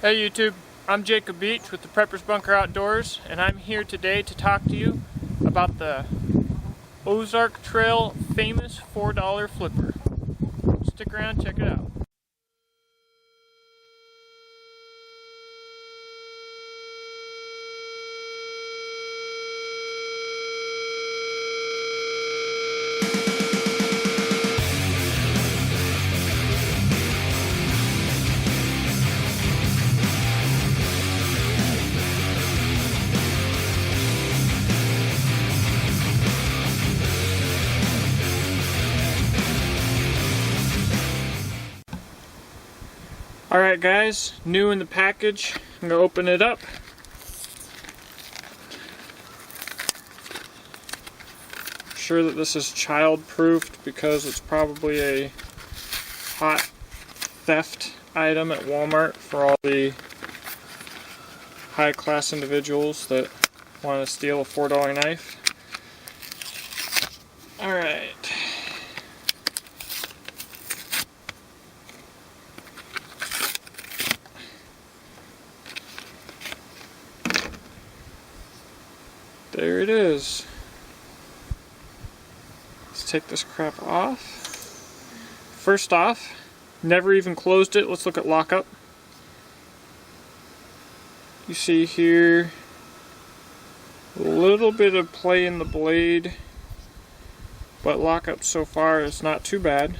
Hey YouTube, I'm Jacob Beach with the Preppers Bunker Outdoors, and I'm here today to talk to you about the Ozark Trail famous $4 flipper. Stick around, check it out. Alright guys, new in the package. I'm going to open it up. I'm sure that this is child-proofed because it's probably a hot theft item at Walmart for all the high-class individuals that want to steal a $4 knife. Alright. There it is. Let's take this crap off. First off, never even closed it. Let's look at lockup. You see here a little bit of play in the blade, but lockup so far is not too bad.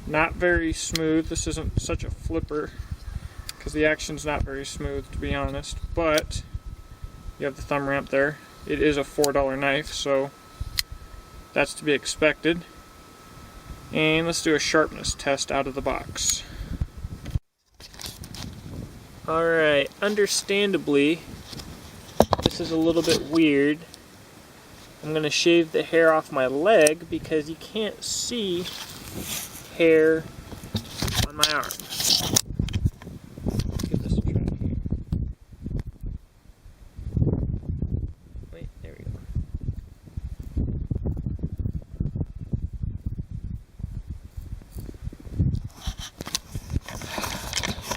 Not very smooth. This isn't such a flipper because the action's not very smooth, to be honest, but you have the thumb ramp there. It is a $4 knife, so that's to be expected. And let's do a sharpness test out of the box. Alright, understandably, this is a little bit weird. I'm going to shave the hair off my leg because you can't see hair on my arm. Let's give this a try here. Wait, there we go.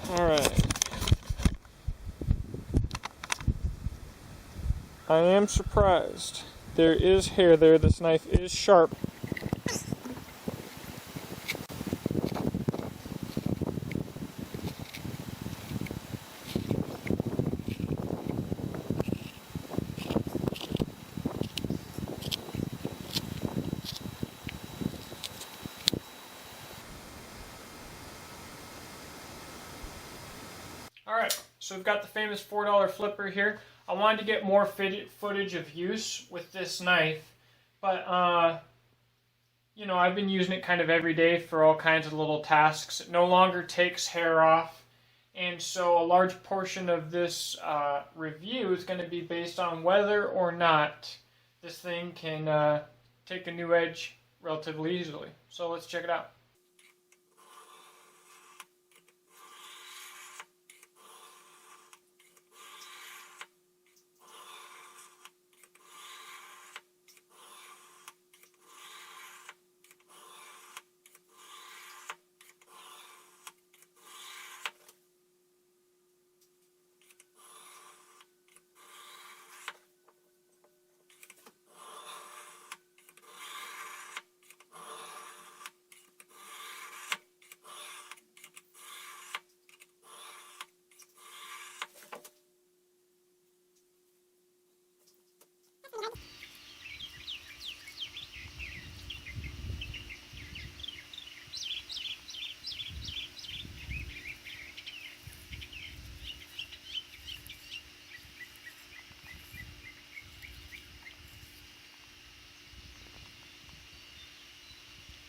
Alright. I am surprised. There is hair there. This knife is sharp. Alright, so we've got the famous $4 flipper here. I wanted to get more footage of use with this knife, but you know, I've been using it kind of every day for all kinds of little tasks. It no longer takes hair off, and so a large portion of this review is going to be based on whether or not this thing can take a new edge relatively easily. So let's check it out.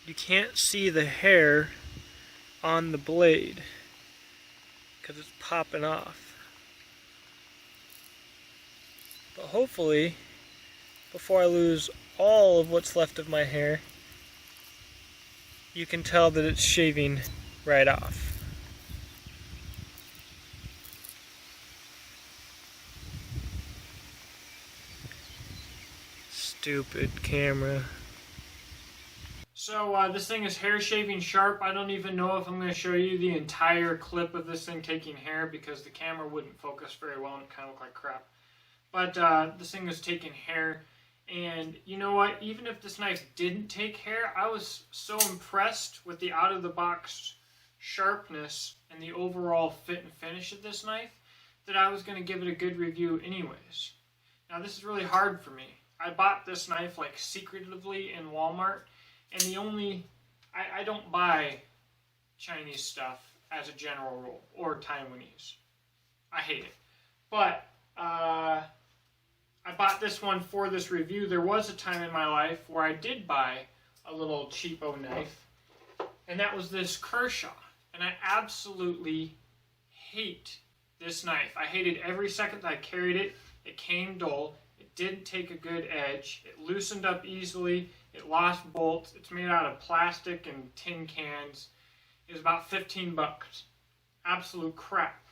You can't see the hair on the blade because it's popping off. But hopefully, before I lose all of what's left of my hair, you can tell that it's shaving right off. Stupid camera. So this thing is hair shaving sharp. I don't even know if I'm going to show you the entire clip of this thing taking hair because the camera wouldn't focus very well and it kind of looked like crap. But this thing is taking hair. And you know what? Even if this knife didn't take hair, I was so impressed with the out-of-the-box sharpness and the overall fit and finish of this knife that I was going to give it a good review anyways. Now this is really hard for me. I bought this knife like secretively in Walmart, and I don't buy Chinese stuff as a general rule, or Taiwanese. I hate it. But I bought this one for this review. There was a time in my life where I did buy a little cheapo knife, and that was this Kershaw. And I absolutely hate this knife. I hated every second that I carried it. It came dull. It didn't take a good edge. It loosened up easily. It lost bolts. It's made out of plastic and tin cans. It was about 15 bucks. Absolute crap.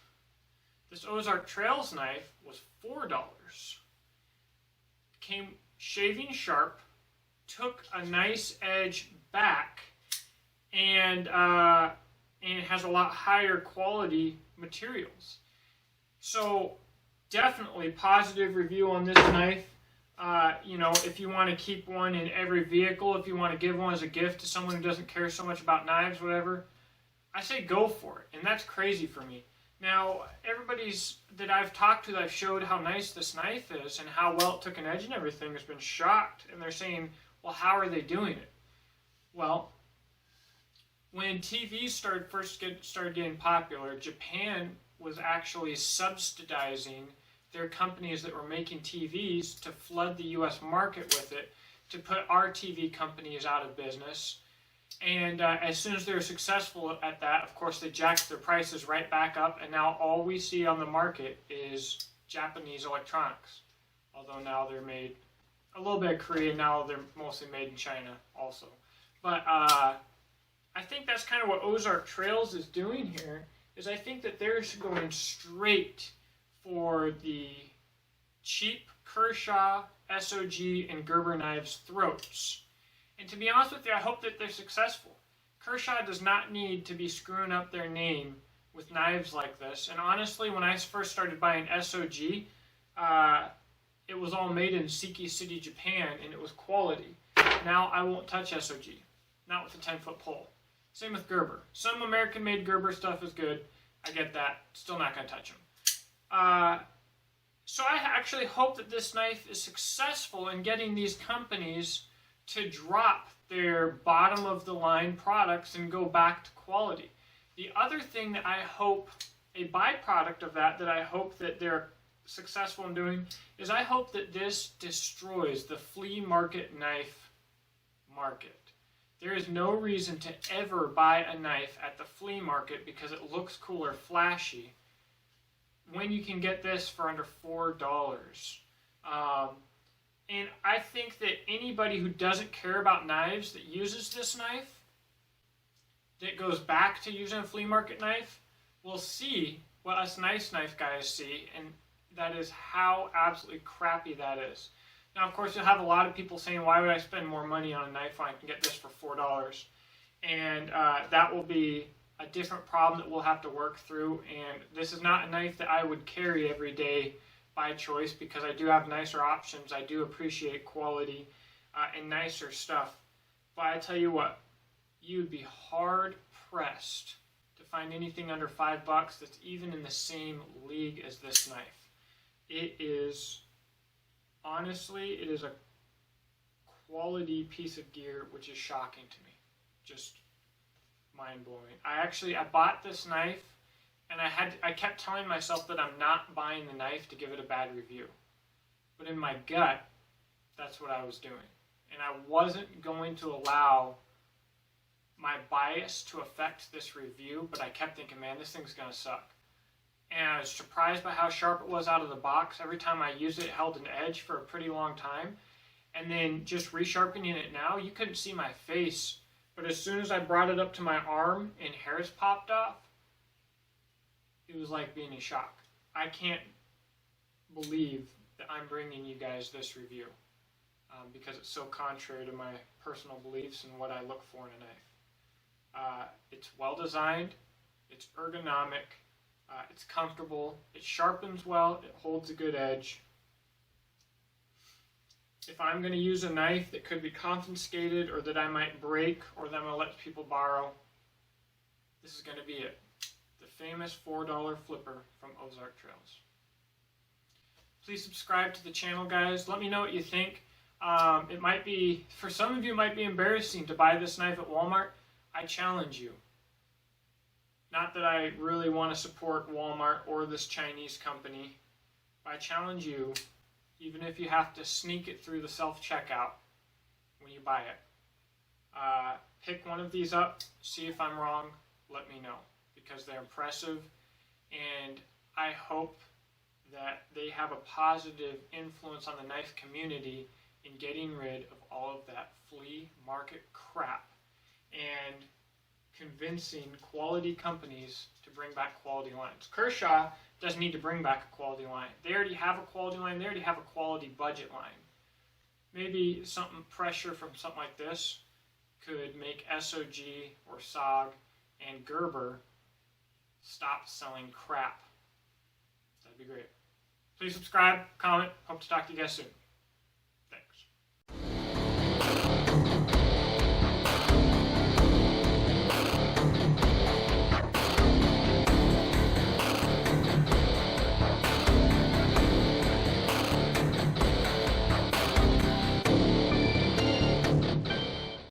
This Ozark Trails knife was $4. Came shaving sharp, took a nice edge back, and it has a lot higher quality materials. So definitely positive review on this knife. You know, if you want to keep one in every vehicle, if you want to give one as a gift to someone who doesn't care so much about knives, whatever, I say go for it. And that's crazy for me. Now, everybody's that I've talked to that I've showed how nice this knife is and how well it took an edge and everything has been shocked. And they're saying, well, how are they doing it? Well, when TVs started getting popular, Japan was actually subsidizing their companies that were making TVs to flood the U.S. market with it, to put our TV companies out of business. And as soon as they were successful at that, of course, they jacked their prices right back up, and now all we see on the market is Japanese electronics. Although now they're made a little bit Korean, now they're mostly made in China also. But I think that's kind of what Ozark Trails is doing here, is I think that they're going straight for the cheap Kershaw, SOG, and Gerber knives throats. And to be honest with you, I hope that they're successful. Kershaw does not need to be screwing up their name with knives like this. And honestly, when I first started buying SOG, it was all made in Siki City, Japan, and it was quality. Now I won't touch SOG, not with a 10-foot pole. Same with Gerber. Some American-made Gerber stuff is good. I get that. Still not going to touch them. So I actually hope that this knife is successful in getting these companies to drop their bottom-of-the-line products and go back to quality. The other thing that I hope, a byproduct of that I hope that they're successful in doing, is I hope that this destroys the flea market knife market. There is no reason to ever buy a knife at the flea market because it looks cool or flashy when you can get this for under $4. And I think that anybody who doesn't care about knives that uses this knife, that goes back to using a flea market knife, will see what us nice knife guys see, and that is how absolutely crappy that is. Now, of course, you'll have a lot of people saying, why would I spend more money on a knife when I can get this for $4? And that will be a different problem that we'll have to work through. And this is not a knife that I would carry every day by choice because I do have nicer options. I do appreciate quality and nicer stuff. But I tell you what, you would be hard-pressed to find anything under $5 that's even in the same league as this knife. It is... Honestly, it is a quality piece of gear, which is shocking to me. Just mind-blowing. I bought this knife, and I kept telling myself that I'm not buying the knife to give it a bad review. But in my gut, that's what I was doing. And I wasn't going to allow my bias to affect this review, but I kept thinking, man, this thing's going to suck. And I was surprised by how sharp it was out of the box. Every time I used it, it held an edge for a pretty long time. And then just resharpening it now, you couldn't see my face. But as soon as I brought it up to my arm and hairs popped off, it was like being in shock. I can't believe that I'm bringing you guys this review because it's so contrary to my personal beliefs and what I look for in a knife. It's well designed, it's ergonomic, it's comfortable, it sharpens well, it holds a good edge. If I'm going to use a knife that could be confiscated or that I might break or that I'm going to let people borrow, this is going to be it. The famous $4 flipper from Ozark Trails. Please subscribe to the channel, guys. Let me know what you think. It might be, for some of you, it might be embarrassing to buy this knife at Walmart. I challenge you. Not that I really want to support Walmart or this Chinese company, but I challenge you, even if you have to sneak it through the self-checkout when you buy it. Pick one of these up, see if I'm wrong, let me know, because they're impressive, and I hope that they have a positive influence on the knife community in getting rid of all of that flea market crap and convincing quality companies to bring back quality lines. Kershaw doesn't need to bring back a quality line. They already have a quality line. They already have a quality budget line. Maybe pressure from something like this could make SOG or SOG and Gerber stop selling crap. That'd be great. Please subscribe, comment. Hope to talk to you guys soon.